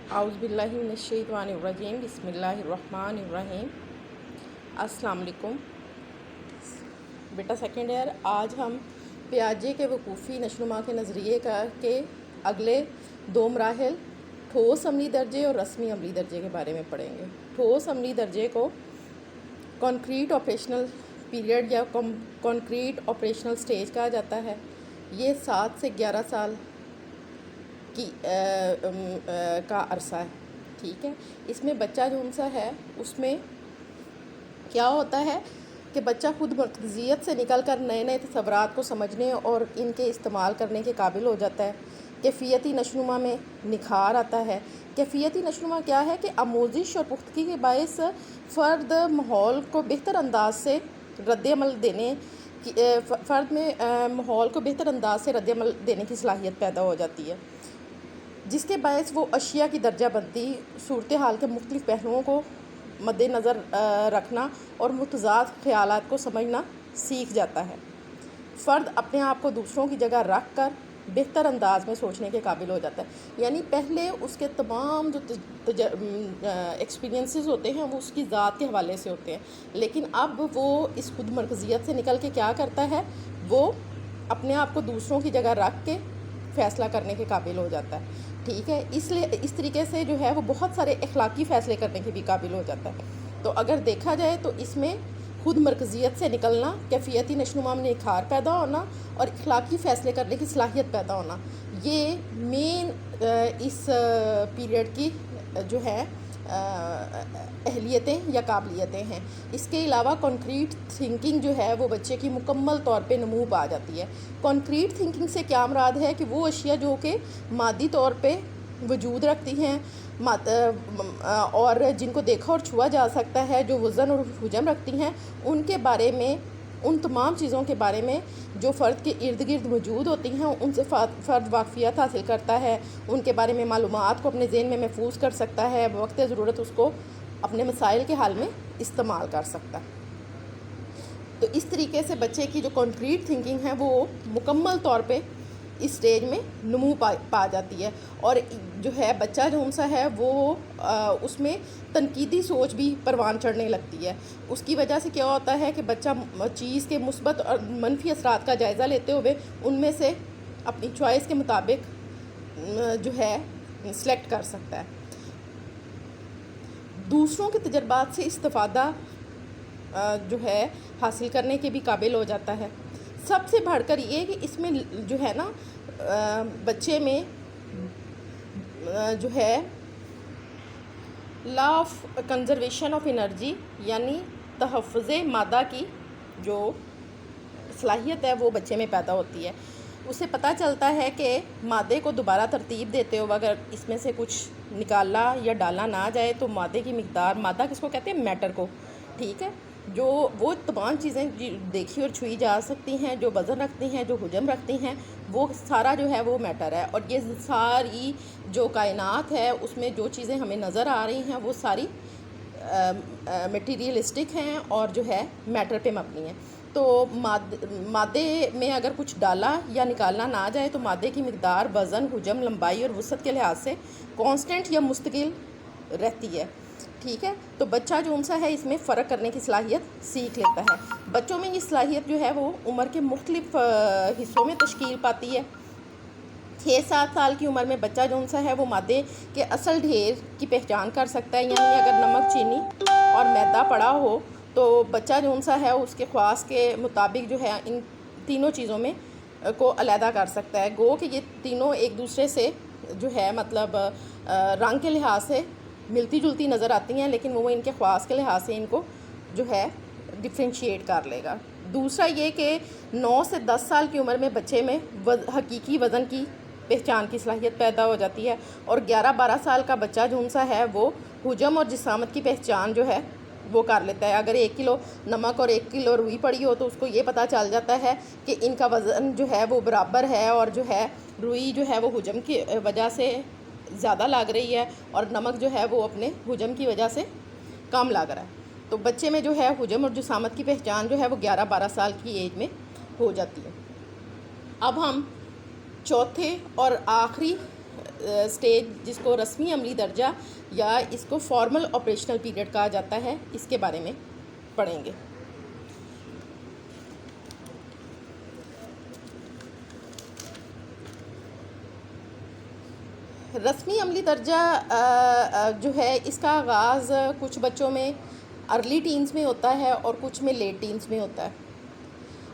आउज़ बिल्लाहि मिनश्शैतानिर्रजीम बिस्मिल्लाहिर्रहमानिर्रहीम। अस्सलाम वालेकुम बेटा सेकेंड ईयर। आज हम पियाजे के वकूफ़ी नशोनुमा के नज़रिए के अगले दो मराहिल ठोस अमली दर्जे और रस्मी अमली दर्जे के बारे में पढ़ेंगे। ठोस अमली दर्जे को कॉन्क्रीट ऑपरेशनल पीरियड या कॉन्क्रीट ऑपरेशनल स्टेज कहा जाता है। ये 7 से 11 साल की का अरसा है, ठीक है। इसमें बच्चा जो सा है उसमें क्या होता है कि बच्चा खुद मरकज़ियत से निकल कर नए नए तसव्वुरात को समझने और इनके इस्तेमाल करने के काबिल हो जाता है। कैफ़ियती नशोनुमा में निखार आता है। कैफ़ियती नशोनुमा क्या है कि आमोज़िश और पुख्तगी के बायस फ़र्द माहौल को बेहतर अंदाज से रद्द-ए-अमल देने की फ़र्द में माहौल को बेहतर अंदाज से रद्द-ए-अमल देने की सलाहियत पैदा हो जाती है, जिसके बायस वो अशिया की दर्जा बंदी सूरत हाल के मुख्तलिफ़ पहलुओं को मद्देनज़र रखना और मुतज़ाद ख़यालात को समझना सीख जाता है। फ़र्द अपने आप को दूसरों की जगह रख कर बेहतर अंदाज में सोचने के काबिल हो जाता है। यानी पहले उसके तमाम जो एक्सपीरियंसेस होते हैं वो उसकी ज़ात के हवाले से होते हैं, लेकिन अब वो इस खुद मरकज़ियत से निकल के क्या करता है, वो अपने आप को दूसरों की जगह रख के फ़ैसला करने के काबिल हो जाता है, ठीक है। इसलिए इस तरीके से जो है वो बहुत सारे अखलाकी फ़ैसले करने के भी काबिल हो जाता है। तो अगर देखा जाए तो इसमें खुद मरकज़ियत से निकलना, कैफ़ियती नशोनुमा में निखार पैदा होना और अखलाकी फ़ैसले करने की सलाहियत पैदा होना, ये मेन इस पीरियड की जो है अहलियतें या काबिलियतें हैं। इसके अलावा कॉन्क्रीट थिंकिंग जो है वो बच्चे की मुकम्मल तौर पे नमू पा जाती है। कॉन्क्रीट थिंकिंग से क्या मुराद है कि वो अशिया जो कि मादी तौर पे वजूद रखती हैं और जिनको देखा और छुआ जा सकता है, जो वज़न और हुजम रखती हैं, उनके बारे में, उन तमाम चीज़ों के बारे में जो फ़र्द के इर्द गिर्द मौजूद होती हैं उनसे फ़र्द वाक़फ़ियत हासिल करता है, उनके बारे में मालूमात को अपने ज़हन में महफूज कर सकता है, वक्त ज़रूरत उसको अपने मसाइल के हल में इस्तेमाल कर सकता है। तो इस तरीके से बच्चे की जो कॉन्क्रीट थिंकिंग है वो मुकम्मल तौर पे इस स्टेज में नमू पा जाती है और जो है बच्चा जो सा है वो उसमें तनकीदी सोच भी परवान चढ़ने लगती है। उसकी वजह से क्या होता है कि बच्चा चीज़ के मुस्बत और मनफी असरात का जायज़ा लेते हुए उनमें से अपनी चॉइस के मुताबिक जो है सेलेक्ट कर सकता है। दूसरों के तजर्बात से इस्तिफ़ादा जो है हासिल करने के भी काबिल हो जाता है। सबसे बढ़कर ये कि इसमें जो है ना बच्चे में जो है law of conservation of energy यानी तहफ़्फ़ुज़े मादा की जो सलाहियत है वो बच्चे में पैदा होती है। उसे पता चलता है कि मादे को दोबारा तरतीब देते हुए अगर इसमें से कुछ निकाला या डाला ना जाए तो मादे की मिक़दार, मादा किसको कहते हैं, मैटर को, ठीक है, जो वो तमाम चीज़ें देखी और छुई जा सकती हैं, जो वज़न रखती हैं, जो हुजम रखती हैं, वो सारा जो है वो मैटर है। और ये सारी जो कायनात है उसमें जो चीज़ें हमें नज़र आ रही हैं वो सारी मटीरियलिस्टिक हैं और जो है मैटर पे मबनी हैं। तो मादे में अगर कुछ डाला या निकालना ना जाए तो मादे की मिक़दार, वज़न, हुजम, लंबाई और वसअत के लिहाज से कांस्टेंट या मुस्तकिल रहती है, ठीक है। तो बच्चा जो सा है इसमें फ़र्क करने की सलाहियत सीख लेता है। बच्चों में ये सलाहियत जो है वो उम्र के मुख्तलिफ़ हिस्सों में तश्कील पाती है। 6-7 साल की उम्र में बच्चा जो सा है वो मादे के असल ढेर की पहचान कर सकता है, यानी अगर नमक, चीनी और मैदा पड़ा हो तो बच्चा जो सा है उसके ख्वास के मुताबिक जो है इन तीनों चीज़ों में को अलहदा कर सकता है। गो कि ये तीनों एक दूसरे से जो है मतलब रंग के लिहाज से मिलती जुलती नज़र आती हैं, लेकिन वो इनके ख्वास के लिहाज से इनको जो है डिफ्रेंशिएट कर लेगा। दूसरा ये कि 9 से 10 साल की उम्र में बच्चे में हकीकी वज़न की पहचान की सलाहियत पैदा हो जाती है और 11-12 साल का बच्चा जो सा है वो हुजम और जिसामत की पहचान जो है वो कर लेता है। अगर 1 किलो नमक और 1 किलो रुई पड़ी हो तो उसको ये पता चल जाता है कि इनका वज़न जो है वो बराबर है और जो है रुई जो है वो हुजम की वजह से ज़्यादा लग रही है और नमक जो है वो अपने हुजम की वजह से कम लग रहा है। तो बच्चे में जो है हुजम और जिसामत की पहचान जो है वो 11-12 साल की एज में हो जाती है। अब हम चौथे और आखिरी اسٹیج جس کو رسمی عملی درجہ یا اس کو فارمل آپریشنل پیریڈ کہا جاتا ہے، اس کے بارے میں پڑھیں گے۔ رسمی عملی درجہ جو ہے اس کا آغاز کچھ بچوں میں ارلی ٹینز میں ہوتا ہے اور کچھ میں لیٹ ٹینز میں ہوتا ہے۔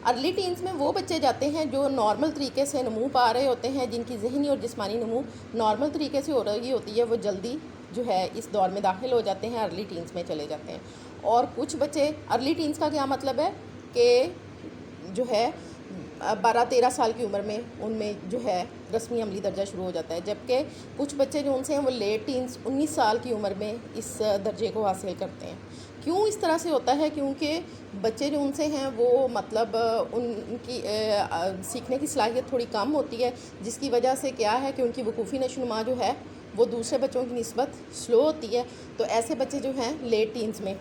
ارلی ٹینز میں وہ بچے جاتے ہیں جو نارمل طریقے سے نمو پا رہے ہوتے ہیں، جن کی ذہنی اور جسمانی نمو نارمل طریقے سے ہو رہی ہوتی ہے، وہ جلدی جو ہے اس دور میں داخل ہو جاتے ہیں، ارلی ٹینز میں چلے جاتے ہیں۔ اور کچھ بچے ارلی ٹینز کا کیا مطلب ہے کہ جو ہے 12-13 سال کی عمر میں ان میں جو ہے رسمی عملی درجہ شروع ہو جاتا ہے، جبکہ کچھ بچے جو ان سے ہیں وہ لیٹ ٹینز 19 سال کی عمر میں اس درجے کو حاصل کرتے ہیں۔ کیوں اس طرح سے ہوتا ہے؟ کیونکہ بچے جو ان سے ہیں وہ مطلب ان کی سیکھنے کی صلاحیت تھوڑی کم ہوتی ہے، جس کی وجہ سے کیا ہے کہ ان کی وقوفی نشو و نما جو ہے وہ دوسرے بچوں کی نسبت سلو ہوتی ہے، تو ایسے بچے جو ہیں لیٹ ٹینز میں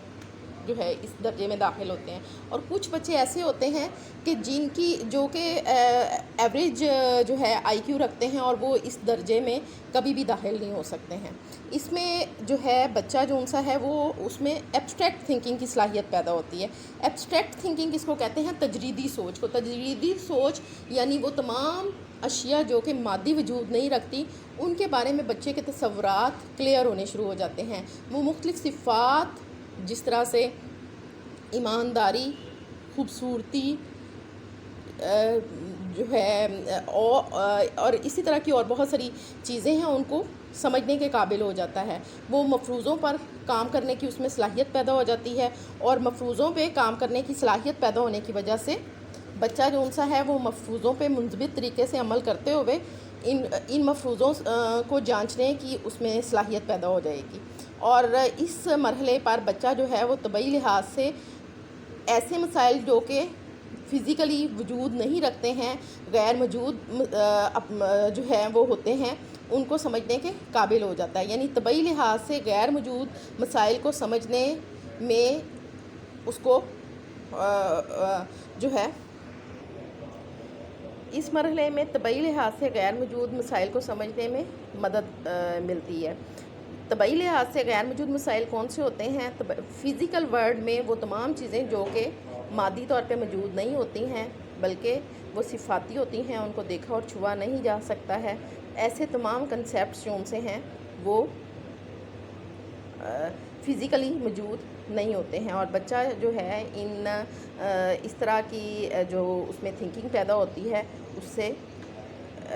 جو ہے اس درجے میں داخل ہوتے ہیں۔ اور کچھ بچے ایسے ہوتے ہیں کہ جن کی جو کہ ایوریج جو ہے آئی کیو رکھتے ہیں اور وہ اس درجے میں کبھی بھی داخل نہیں ہو سکتے ہیں۔ اس میں جو ہے بچہ جو ان سا ہے وہ اس میں ایبسٹریکٹ تھنکنگ کی صلاحیت پیدا ہوتی ہے۔ ایبسٹریکٹ تھنکنگ کس کو کہتے ہیں؟ تجریدی سوچ کو۔ تجریدی سوچ یعنی وہ تمام اشیاء جو کہ مادی وجود نہیں رکھتی، ان کے بارے میں بچے کے تصورات کلیئر ہونے شروع ہو جاتے ہیں۔ وہ مختلف صفات جس طرح سے ایمانداری، خوبصورتی جو ہے اور اسی طرح کی اور بہت ساری چیزیں ہیں، ان کو سمجھنے کے قابل ہو جاتا ہے۔ وہ مفروضوں پر کام کرنے کی اس میں صلاحیت پیدا ہو جاتی ہے، اور مفروضوں پہ کام کرنے کی صلاحیت پیدا ہونے کی وجہ سے بچہ جو ان سا ہے وہ مفروضوں پہ منضبط طریقے سے عمل کرتے ہوئے ان مفروضوں کو جانچنے کی اس میں صلاحیت پیدا ہو جائے گی۔ اور اس مرحلے پر بچہ جو ہے وہ طبعی لحاظ سے ایسے مسائل جو کہ فزیکلی وجود نہیں رکھتے ہیں، غیر موجود جو ہے وہ ہوتے ہیں، ان کو سمجھنے کے قابل ہو جاتا ہے۔ یعنی طبعی لحاظ سے غیر موجود مسائل کو سمجھنے میں اس کو جو ہے اس مرحلے میں طبعی لحاظ سے غیر موجود مسائل کو سمجھنے میں مدد ملتی ہے۔ طبعی لحاظ سے غیر موجود مسائل کون سے ہوتے ہیں؟ فزیکل ورلڈ میں وہ تمام چیزیں جو کہ مادی طور پہ موجود نہیں ہوتی ہیں بلکہ وہ صفاتی ہوتی ہیں، ان کو دیکھا اور چھوا نہیں جا سکتا ہے، ایسے تمام کنسیپٹس جو ان سے ہیں وہ فزیکلی موجود نہیں ہوتے ہیں۔ اور بچہ جو ہے اس طرح کی جو اس میں تھنکنگ پیدا ہوتی ہے اس سے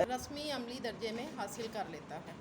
رسمی عملی درجے میں حاصل کر لیتا ہے۔